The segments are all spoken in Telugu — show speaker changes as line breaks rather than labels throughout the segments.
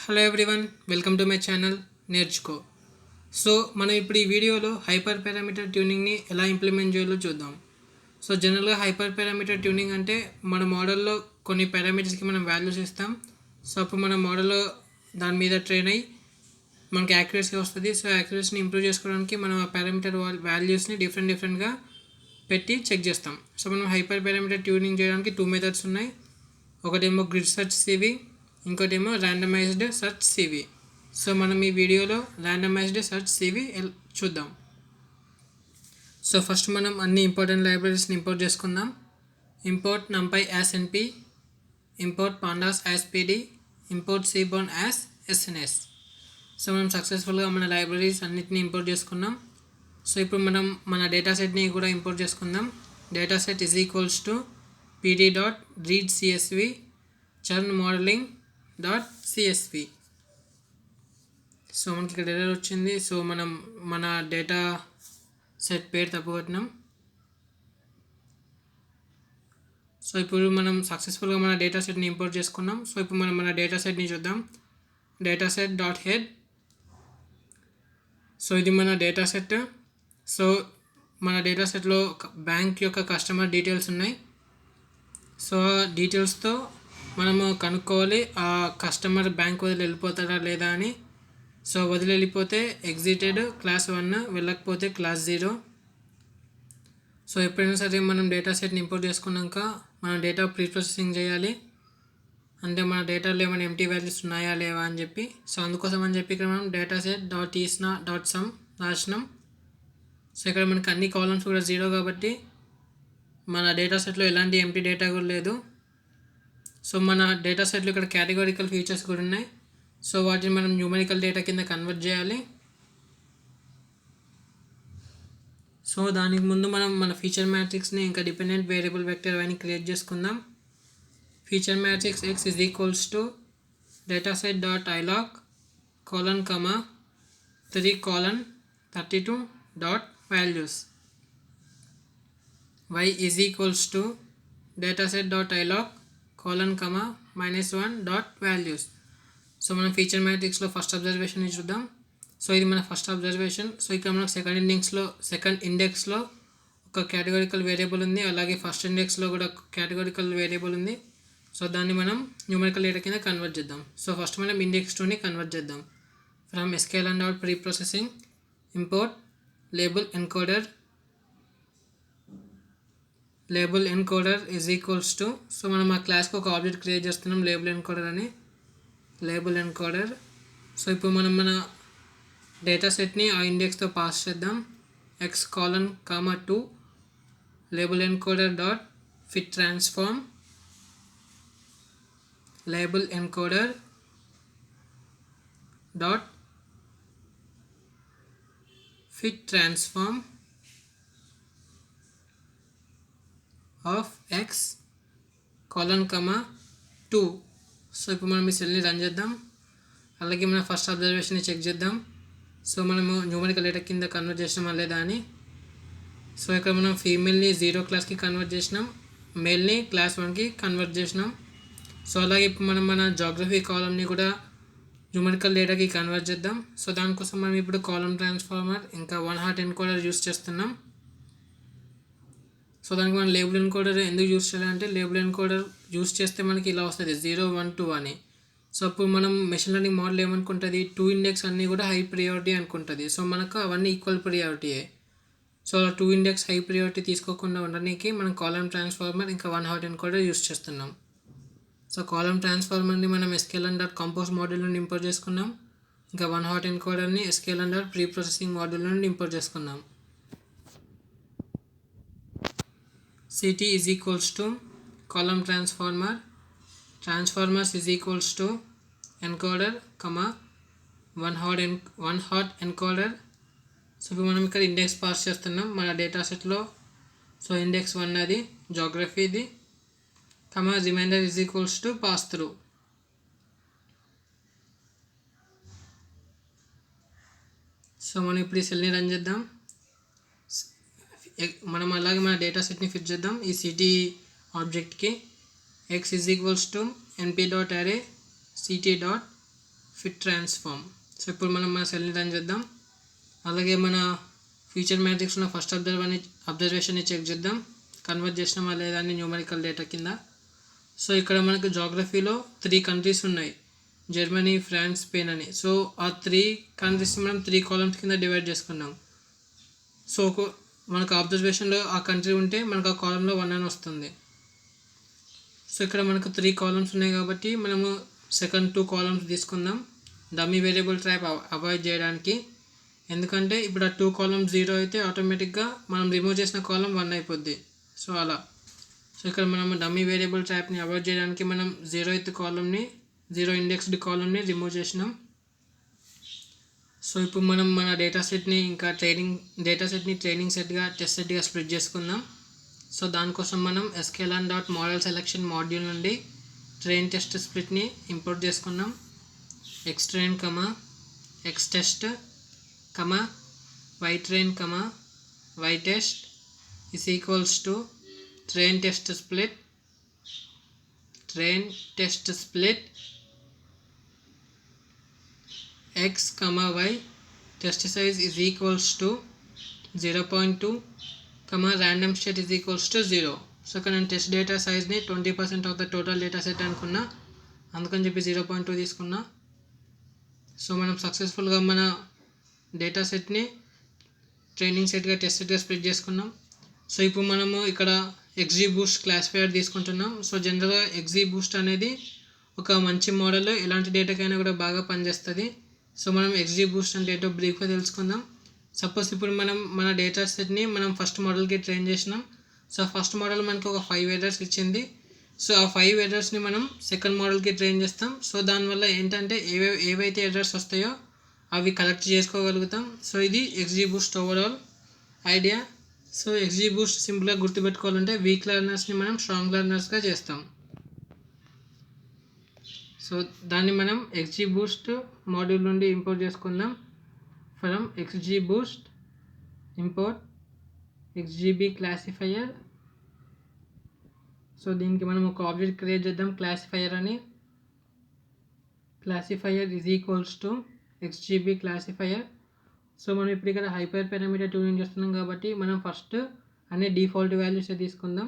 Hello everyone, welcome to my channel నేర్చుకో. సో మనం ఇప్పుడు ఈ వీడియోలో హైపర్ పారామీటర్ ట్యూనింగ్ని ఎలా ఇంప్లిమెంట్ చేయాలో చూద్దాం. సో జనరల్గా హైపర్ పారామీటర్ ట్యూనింగ్ అంటే మన మోడల్లో కొన్ని పారామీటర్స్కి మనం వాల్యూస్ ఇస్తాం. సో అప్పుడు మన మోడల్లో దాని మీద ట్రైన్ అయ్యి మనకి యాక్యురసీ వస్తుంది. సో యాక్యురసీని ఇంప్రూవ్ చేసుకోవడానికి మనం ఆ పారామీటర్ వాల్యూస్ని డిఫరెంట్గా పెట్టి చెక్ చేస్తాం. సో మనం హైపర్ పారామీటర్ ట్యూనింగ్ చేయడానికి 2 మెథడ్స్ ఉన్నాయి. ఒకటేమో గ్రిడ్ సెర్చ్ సివి, ఇంకోటేమో ర్యాండమైజ్డ్ సెర్చ్ సివి. సో మనం ఈ వీడియోలో ర్యాండమైజ్డ్ సెర్చ్ సివి చూద్దాం. సో ఫస్ట్ మనం అన్ని ఇంపార్టెంట్ లైబ్రరీస్ని ఇంపోర్ట్ చేసుకుందాం. Import numpy as np, import pandas as pd, import seaborn as sns. So మనం సక్సెస్ఫుల్గా మన లైబ్రరీస్ అన్నిటిని ఇంపోర్ట్ చేసుకున్నాం. సో ఇప్పుడు మనం మన డేటా సెట్ని కూడా ఇంపోర్ట్ చేసుకుందాం. Data set is equals to pd.readcsv churn modeling.csv. So మనకి ఇక్కడ ఎర్రర్ వచ్చింది. సో మనం మన డేటా సెట్ పేరు తప్పుకొట్టినాం. సో ఇప్పుడు మనం సక్సెస్ఫుల్గా మన డేటా సెట్ని ఇంపోర్ట్ చేసుకున్నాం. సో ఇప్పుడు మనం మన డేటా సెట్ని చూద్దాం. Data set dot head. So ఇది మన డేటా సెట్. సో మన డేటా సెట్లో బ్యాంక్ యొక్క కస్టమర్ డీటెయిల్స్ ఉన్నాయి. సో డీటెయిల్స్తో మనము కనుక్కోవాలి ఆ కస్టమర్ బ్యాంక్ వదిలి వెళ్ళిపోతాడా లేదా అని. సో వదిలి వెళ్ళిపోతే ఎగ్జిటెడ్ క్లాస్ 1, వెళ్ళకపోతే క్లాస్ 0. సో ఎప్పుడైనా సరే మనం డేటా సెట్ని ఇంపోర్ట్ చేసుకున్నాక మనం డేటా ప్రీ ప్రాసెసింగ్ చేయాలి. అంటే మన డేటాలో ఏమైనా ఎంటీ వాల్యూస్ ఉన్నాయా లేవా అని చెప్పి. సో అందుకోసం అని చెప్పి ఇక్కడ మనం data set dot isna dot sum రాసినాం. సో ఇక్కడ మనకి అన్ని కాలమ్స్ కూడా 0 కాబట్టి మన డేటా సెట్లో ఎలాంటి ఎంటీ డేటా కూడా లేదు. సో మన డేటా సెట్లో ఇక్కడ కేటగారికల్ ఫీచర్స్ కూడా ఉన్నాయి. సో వాటిని మనం న్యూమరికల్ డేటా కింద కన్వర్ట్ చేయాలి. సో దానికి ముందు మనం మన ఫీచర్ మ్యాట్రిక్స్ని ఇంకా డిపెండెంట్ వేరియబుల్ వెక్టర్ అవన్నీ క్రియేట్ చేసుకుందాం. Feature matrix x is equals to dataset dot iloc colon comma 3:32 dot values. y is equals to dataset dot iloc colon comma -1 dot values. So మనం ఫీచర్ మ్యాట్రిక్స్లో ఫస్ట్ అబ్జర్వేషన్ని చూద్దాం. సో ఇది మన ఫస్ట్ అబ్జర్వేషన్. సో ఇక్కడ మనకు సెకండ్ ఇండెక్స్లో ఒక కేటగారికల్ వేరియబుల్ ఉంది, అలాగే ఫస్ట్ ఇండెక్స్లో కూడా కేటగారికల్ వేరియబుల్ ఉంది. సో దాన్ని మనం న్యూమరికల్ డేటా కింద కన్వర్ట్ చేద్దాం. సో ఫస్ట్ మనం ఇండెక్స్ 2ని కన్వర్ట్ చేద్దాం. From sklearn dot pre processing import label encoder is equals to. So మనం ఆ క్లాస్కి ఒక ఆబ్జెక్ట్ క్రియేట్ చేస్తున్నాం లేబుల్ ఎన్కోడర్ అని. Label encoder. సో ఇప్పుడు మనం మన డేటా సెట్ని ఆ ఇండెక్స్తో పాస్ చేద్దాం. x:2 label encoder dot fit transform label encoder dot fit transform of x:2. So ఇప్పుడు మనం ఈ సెల్ని రన్ చేద్దాం. అలాగే మనం ఫస్ట్ అబ్జర్వేషన్ని చెక్ చేద్దాం. సో మనము న్యూమరికల్ డేటా కింద కన్వర్ట్ చేసినామా లేదా అని. సో ఇక్కడ మనం ఫీమేల్ని 0 క్లాస్కి కన్వర్ట్ చేసినాం, మేల్ని క్లాస్ 1కి కన్వర్ట్ చేసినాం. సో అలాగే ఇప్పుడు మనం మన జాగ్రఫీ కాలంని కూడా న్యూమరికల్ డేటాకి కన్వర్ట్ చేద్దాం. సో దానికోసం మనం ఇప్పుడు కాలం ట్రాన్స్ఫార్మర్ ఇంకా 1 హాట్ ఎన్కోడర్ యూస్ చేస్తున్నాం. సో దానికి మనం లేబుల్ ఎన్కోడర్ ఎందుకు యూస్ చేయాలంటే లేబుల్ ఎన్కోడర్ యూస్ చేస్తే మనకి ఇలా వస్తుంది 0, 1, 2 అని. సో అప్పుడు మనం మెషిన్ లెర్నింగ్ మోడల్ ఏమనుకుంటుంది, 2 ఇండెక్స్ అన్నీ కూడా హై ప్రియారిటీ అనుకుంటుంది. సో మనకు అవన్నీ ఈక్వల్ ప్రియారిటీయే. సో 2 ఇండెక్స్ హై ప్రియారిటీ తీసుకోకుండా ఉండడానికి మనం కాలం ట్రాన్స్ఫార్మర్ ఇంకా 1 హాట్ ఎన్కోడర్ యూస్ చేస్తున్నాం. సో కాలం ట్రాన్స్ఫార్మర్ని మనం sklearn డాట్ కంపోజ్ మాడ్యూల్ నుండి ఇంపోర్ట్ చేసుకున్నాం. ఇంకా 1 హాట్ ఎన్కోడర్ని sklearn dot preprocessing module నుండి ఇంపోర్ట్ చేసుకున్నాం. ct is equals to column transformers is equals to encoder comma 1 hot encoder. So ఇప్పుడు మనం ఇక్కడ ఇండెక్స్ పాస్ చేస్తున్నాం మన డేటా సెట్లో. సో ఇండెక్స్ 1 అది జాగ్రఫీది comma remainder is equals to passthrough. So మనం ఇప్పుడు ఈ సెల్ని రన్ చేద్దాం. మనం అలాగే మన డేటా సెట్ని ఫిట్ చేద్దాం ఈ సిటీ ఆబ్జెక్ట్కి. x is equals to np dot array ct dot fit transform. So ఇప్పుడు మనం మన సెల్ని రన్ చేద్దాం. అలాగే మన ఫ్యూచర్ మ్యాట్రిక్స్ ఉన్న ఫస్ట్ అబ్జర్వేషన్ని చెక్ చేద్దాం, కన్వర్ట్ చేసినామా లేదా అని న్యూమరికల్ డేటా కింద. సో ఇక్కడ మనకు జాగ్రఫీలో 3 కంట్రీస్ ఉన్నాయి, జర్మనీ, ఫ్రాన్స్, స్పెయిన్ అని. సో ఆ 3 కంట్రీస్ మనం 3 కాలమ్స్ కింద డివైడ్ చేసుకున్నాం. సో మనకు అబ్జర్వేషన్లో ఆ కంట్రీ ఉంటే మనకు ఆ కాలంలో 1 అని వస్తుంది. సో ఇక్కడ మనకు 3 కాలమ్స్ ఉన్నాయి కాబట్టి మనము సెకండ్ 2 కాలమ్స్ తీసుకుందాం, డమ్మీ వేరియబుల్ టైప్ అవాయిడ్ చేయడానికి. ఎందుకంటే ఇప్పుడు ఆ 2 కాలమ్స్ 0 అయితే ఆటోమేటిక్గా మనం రిమూవ్ చేసిన కాలం 1 అయిపోద్ది. సో అలా. సో ఇక్కడ మనం డమ్మీ వేరియబుల్ టైప్ని అవాయిడ్ చేయడానికి మనం 0th కాలమ్ని, 0 ఇండెక్స్డ్ కాలమ్ని రిమూవ్ చేసినాం. సో ఇప్పుడు మనం మన డేటా సెట్ని ట్రైనింగ్ సెట్గా, టెస్ట్ సెట్గా స్ప్లిట్ చేసుకుందాం. సో దానికోసం మనం sklearn.model_selection మాడ్యూల్ నుండి ట్రైన్ టెస్ట్ స్ప్లిట్ని ఇంపోర్ట్ చేసుకున్నాం. xtrain, xtest, ytrain, ytest is equals to train test split x, y test size is equals to 0.2, random state is equals to 0. So ఇక్కడ నేను టెస్ట్ డేటా సైజ్ని 20% of the total data set అనుకున్నా, అందుకని చెప్పి 0.2 తీసుకున్నా. సో మనం సక్సెస్ఫుల్గా మన డేటా సెట్ని ట్రైనింగ్ సెట్గా, టెస్ట్ సెట్గా స్ప్లిట్ చేసుకున్నాం. సో ఇప్పుడు మనము ఇక్కడ XGBoost క్లాసిఫైయర్ తీసుకుంటున్నాం. సో జనరల్గా XGBoost అనేది ఒక మంచి మోడల్, ఎలాంటి డేటాకైనా కూడా బాగా పనిచేస్తుంది. సో మనం XGBoost అంటే ఏంటో బ్రీఫ్గా తెలుసుకుందాం. సపోజ్ ఇప్పుడు మనం మన డేటా సెట్ని మనం ఫస్ట్ మోడల్కి ట్రైన్ చేసినాం. సో ఫస్ట్ మోడల్ మనకి ఒక 5 ఎర్రర్స్ ఇచ్చింది. సో ఆ 5 ఎర్రర్స్ని మనం సెకండ్ మోడల్కి ట్రైన్ చేస్తాం. సో దానివల్ల ఏంటంటే ఏవైతే ఎర్రర్స్ వస్తాయో అవి కలెక్ట్ చేసుకోగలుగుతాం. సో ఇది XGBoost overall idea. So XGBoost సింపుల్గా గుర్తుపెట్టుకోవాలంటే వీక్ లెర్నర్స్ని మనం స్ట్రాంగ్ లెర్నర్స్గా చేస్తాం. సో దాన్ని మనం XGBoost మాడ్యూల్ నుండి ఇంపోర్ట్ చేసుకుందాం. From XGBoost import XGB classifier. So దీనికి మనం ఒక ఆబ్జెక్ట్ క్రియేట్ చేద్దాం, క్లాసిఫైయర్ అని. Classifier is equals to XGB classifier. So మనం ఇప్పుడు ఇక్కడ హైపర్ పారామీటర్ ట్యూనింగ్ చేస్తున్నాం కాబట్టి మనం ఫస్ట్ అనే డిఫాల్ట్ వాల్యూస్ తీసుకుందాం.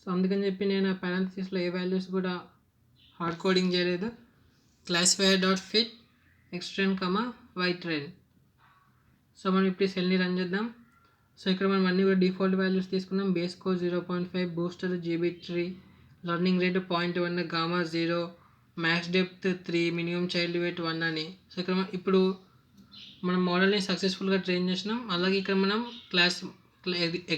సో అందుకని చెప్పి నేను పారాంథసిస్లో ఏ వాల్యూస్ కూడా హార్డ్ కోడింగ్ చేయలేదు. classifier.fit xtrain, ytrain. సో మనం ఇప్పుడు సెల్ని రన్ చేద్దాం. సో ఇక్కడ మనం అన్నీ కూడా డిఫాల్ట్ వాల్యూస్ తీసుకున్నాం. Base score 0.5, booster GB3, learning rate 0.1, gamma 0, max depth 3, minimum child weight 1 అని. సో ఇక్కడ ఇప్పుడు మనం మోడల్ని సక్సెస్ఫుల్గా ట్రైన్ చేసినాం. అలాగే ఇక్కడ మనం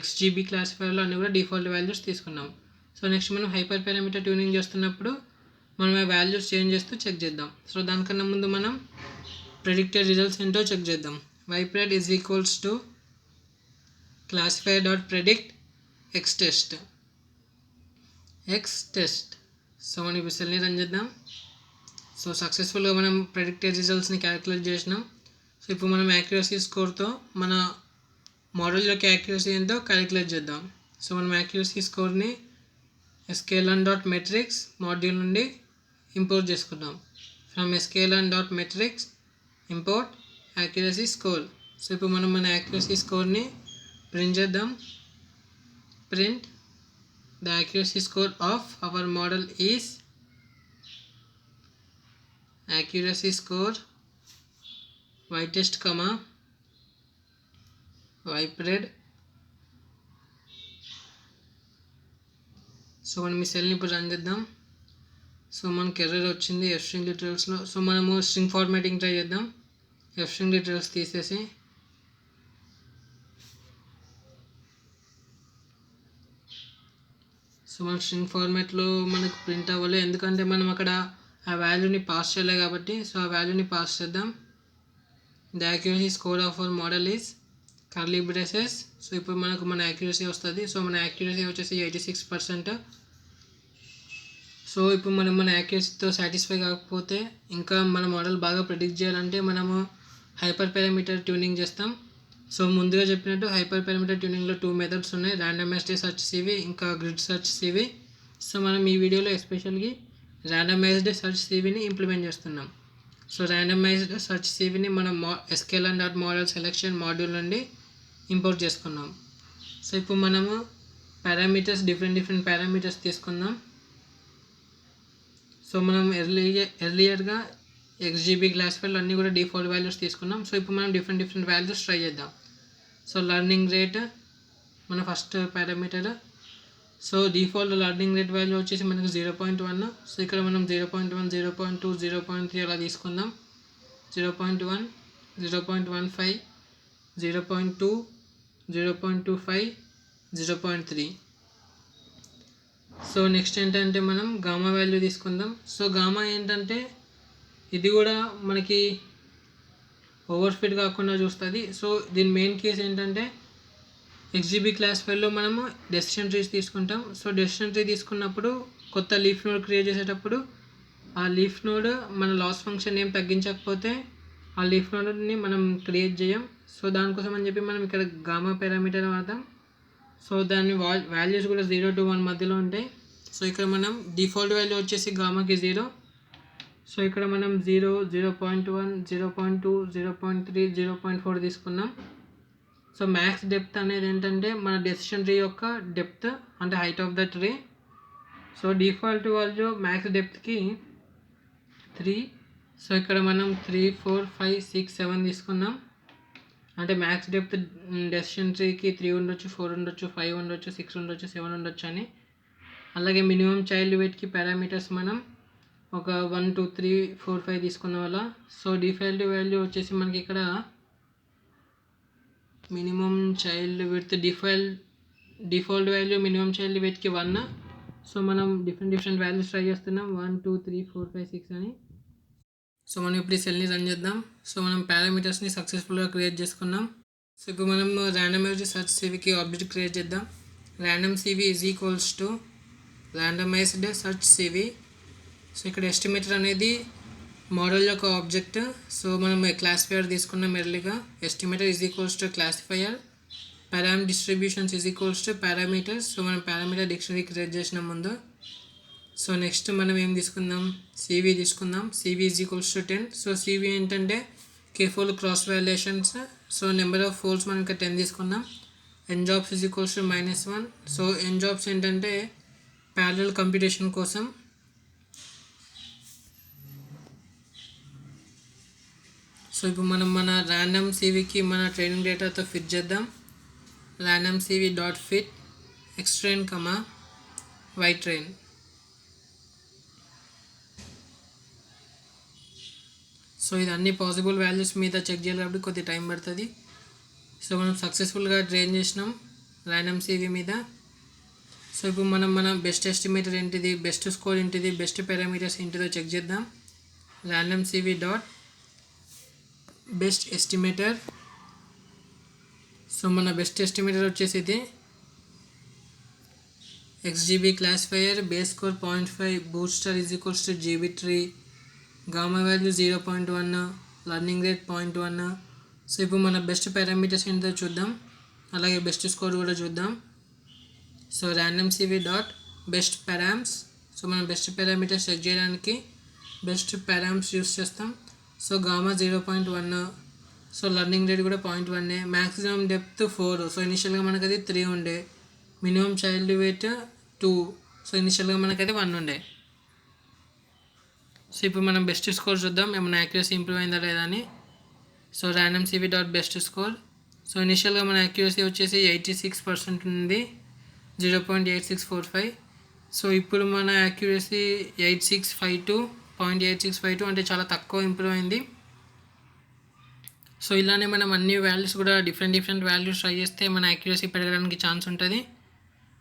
XGB క్లాసిఫైయర్లో అన్నీ కూడా డిఫాల్ట్ వాల్యూస్ తీసుకున్నాం. సో నెక్స్ట్ మనం హైపర్ పారామీటర్ ట్యూనింగ్ చేస్తున్నప్పుడు మనం ఆ వాల్యూస్ చేంజ్ చేస్తూ చెక్ చేద్దాం. సో దానికన్నా ముందు మనం ప్రెడిక్టెడ్ రిజల్ట్స్ ఏంటో చెక్ చేద్దాం. ypred is equals to classifier.predict xtest. So మనం ఇప్పుడు సెల్ని రన్ చేద్దాం. సో సక్సెస్ఫుల్గా మనం ప్రెడిక్టెడ్ రిజల్ట్స్ని క్యాలిక్యులేట్ చేసినాం. సో ఇప్పుడు మనం యాక్యురసీ స్కోర్తో మన మోడల్ యొక్క యాక్యురసీ ఏంటో క్యాలిక్యులేట్ చేద్దాం. సో మనం యాక్యురసీ స్కోర్ని sklearn.metrics మాడ్యూల్ నుండి ఇంపోర్ట్ చేసుకుందాం. From sklearn.metrics import accuracy score. So ఇప్పుడు మనం మన యాక్యురసీ స్కోర్ని ప్రింట్ చేద్దాం. Print the accuracy score of our model is accuracy score ytest, ypred. So మనం ఈ సెల్ని ఇప్పుడు రన్ చేద్దాం. సో మనకి ఎర్రర్ వచ్చింది fstring literalsలో. సో మనము స్ట్రింగ్ ఫార్మాటింగ్ ట్రై చేద్దాం. fstring literals తీసేసి సో మన స్ట్రింగ్ ఫార్మాట్లో మనకు ప్రింట్ అవ్వలేదు, ఎందుకంటే మనం అక్కడ ఆ వాల్యూని పాస్ చేయలేదు కాబట్టి. సో ఆ వాల్యూని పాస్ చేద్దాం. The accuracy score of our model is curly braces. So ఇప్పుడు మనకు మన యాక్యురసీ వస్తుంది. సో మన యాక్యురసీ వచ్చేసి 86%. సో ఇప్పుడు మనం మన యాక్యురసీతో సాటిస్ఫై కాకపోతే, ఇంకా మన మోడల్ బాగా ప్రెడిక్ట్ చేయాలంటే మనము హైపర్ పారామీటర్ ట్యూనింగ్ చేస్తాం. సో ముందుగా చెప్పినట్టు హైపర్ పారామీటర్ ట్యూనింగ్లో 2 మెథడ్స్ ఉన్నాయి, ర్యాండమైజ్డ్ సెర్చ్ సివి, ఇంకా గ్రిడ్ సెర్చ్ సివి. సో మనం ఈ వీడియోలో ఎస్పెషల్గా ర్యాండమైజ్డ్ సెర్చ్ సివిని ఇంప్లిమెంట్ చేస్తున్నాం. సో ర్యాండమైజ్డ్ సెర్చ్ సివిని మనం SKL dot model selection module నుండి ఇంపోర్ట్ చేసుకున్నాం. సో ఇప్పుడు మనము పారామీటర్స్ డిఫరెంట్ పారామీటర్స్ తీసుకుందాం. సో మనం ఎర్లియర్గా XGB క్లాస్ ఫైల్ అన్నీ కూడా డిఫాల్ట్ వాల్యూస్ తీసుకున్నాం. సో ఇప్పుడు మనం డిఫరెంట్ వాల్యూస్ ట్రై చేద్దాం. సో లర్నింగ్ రేట్ మన first parameter. So default learning rate value వచ్చేసి మనకు 0.1. సో ఇక్కడ మనం 0.1, 0.2, 0.3 అలా తీసుకుందాం. 0.1, 0.15, 0.2, 0.25, 0.3. సో నెక్స్ట్ ఏంటంటే మనం గామా వాల్యూ తీసుకుందాం. సో గామా ఏంటంటే ఇది కూడా మనకి ఓవర్ఫిట్ కాకుండా చూస్తుంది. సో దీని మెయిన్ కేస్ ఏంటంటే XGB క్లాస్ ఫైల్లో మనము డెసిషన్ ట్రీస్ తీసుకుంటాం. సో డెసిషన్ ట్రీ తీసుకున్నప్పుడు కొత్త లీఫ్ నోడ్ క్రియేట్ చేసేటప్పుడు ఆ లీఫ్ నోడ్ మన లాస్ ఫంక్షన్ ఏం తగ్గించకపోతే ఆ లీఫ్ నోడ్ని మనం క్రియేట్ చేయం. సో దానికోసం అని చెప్పి మనం ఇక్కడ గామా పారామీటర్ వాడతాం. సో దాని వాల్యూస్ కూడా 0 to 1 మధ్యలో ఉంటాయి. సో ఇక్కడ మనం డిఫాల్ట్ వాల్యూ వచ్చేసి గామాకి 0. సో ఇక్కడ మనం 0, 0.1, 0.2, 0.3, 0.4 తీసుకున్నాం. సో మ్యాక్స్ డెప్త్ అనేది ఏంటంటే మన డెసిషన్ ట్రీ యొక్క డెప్త్ అంటే height of the tree. So default value max డెప్త్కి 3. సో ఇక్కడ మనం 3, 4, 5, 6, 7 తీసుకున్నాం. అంటే మ్యాక్స్ డెప్త్ డెసిషన్ ట్రీకి 3 ఉండొచ్చు, 4 ఉండొచ్చు, 5 ఉండొచ్చు, 6 ఉండొచ్చు, 7 ఉండొచ్చు అని. అలాగే మినిమం చైల్డ్ వెయిట్కి పారామీటర్స్ మనం ఒక 1, 2, 3, 4, 5 తీసుకున్న వల్ల. సో డిఫాల్ట్ వాల్యూ వచ్చేసి మనకి ఇక్కడ minimum child with default value minimum child వెయిట్కి 1. సో మనం డిఫరెంట్ వాల్యూస్ ట్రై చేస్తున్నాం. 1, 2, 3, 4, 5, 6 అని. సో మనం ఇప్పుడు ఈ సెల్ని రన్ చేద్దాం. సో మనం పారామీటర్స్ని సక్సెస్ఫుల్గా క్రియేట్ చేసుకున్నాం. సో ఇప్పుడు మనం ర్యాండమైజ్డ్ సెర్చ్ సివికి ఆబ్జెక్ట్ క్రియేట్ చేద్దాం. Random CV is equals to randomized search CV. So ఇక్కడ ఎస్టిమేటర్ అనేది మోడల్ యొక్క ఆబ్జెక్ట్. సో మనం క్లాసిఫైయర్ తీసుకున్నాం ఎర్లీగా. Estimator is equals to classifier. Param distributions is equals to parameters. So మనం పారామీటర్ డిక్షనరీ క్రియేట్ చేసిన ముందు. సో నెక్స్ట్ మనం ఏం తీసుకుందాం, సివి తీసుకుందాం. CV is equals to 10. So CV ఏంటంటే careful cross valuations. So number of poles మనం ఇక్కడ 10 తీసుకున్నాం. N jobs is equals to -1. So N jobs ఏంటంటే ప్యారలల్ కంప్యూటేషన్ కోసం. సో ఇప్పుడు మనం మన ర్యాండమ్ సివికి మన ట్రైనింగ్ డేటాతో ఫిట్ చేద్దాం. Random CV dot fit xtrain, ytrain. So ఇది అన్ని పాసిబుల్ వాల్యూస్ మీద చెక్ చేయాలి కాబట్టి కొద్ది టైం పడుతుంది. సో మనం సక్సెస్ఫుల్గా ట్రైన్ చేసినాం ర్యాండమ్ సివి మీద. సో ఇప్పుడు మనం మన బెస్ట్ ఎస్టిమేటర్ ఏంటిది, బెస్ట్ స్కోర్ ఏంటిది, బెస్ట్ పారామీటర్స్ ఏంటిదో చెక్ చేద్దాం. Random CV dot best estimator. So మన బెస్ట్ ఎస్టిమేటర్ వచ్చేసి ఇది XGB classifier, base score 0.5, booster is equals to GB tree, gamma value 0.1, learning rate 0.1. So ఇప్పుడు మన బెస్ట్ పారామీటర్స్ ఏంటో చూద్దాం, అలాగే బెస్ట్ స్కోర్ కూడా చూద్దాం. So random CV dot best params. So మనం బెస్ట్ పారామీటర్స్ చెక్ చేయడానికి బెస్ట్ పారామ్స్ యూస్ చేస్తాం. So gamma 0.1. So learning rate కూడా 0.1. Maximum depth 4. సో ఇనిషియల్గా మనకు అది 3 ఉండే. Minimum child wait 2. సో ఇనిషియల్గా మనకు అది 1 ఉండే. సో ఇప్పుడు మనం బెస్ట్ స్కోర్ చూద్దాం ఏమైనా యాక్యురసీ ఇంప్రూవ్ అయిందా లేదా అని. So random CV dot best score. So ఇనిషియల్గా మన యాక్యురసీ వచ్చేసి 86% ఉంది, 0.8645. సో ఇప్పుడు మన యాక్యురసీ 0.8652 అంటే చాలా తక్కువ ఇంప్రూవ్ అయింది. సో ఇలానే మనం అన్ని వాల్యూస్ కూడా డిఫరెంట్ వాల్యూస్ ట్రై చేస్తే మన యాక్యురసీ పెరగడానికి ఛాన్స్ ఉంటుంది.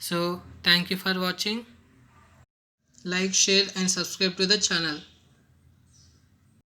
So thank you for watching. Like, share and subscribe to the channel.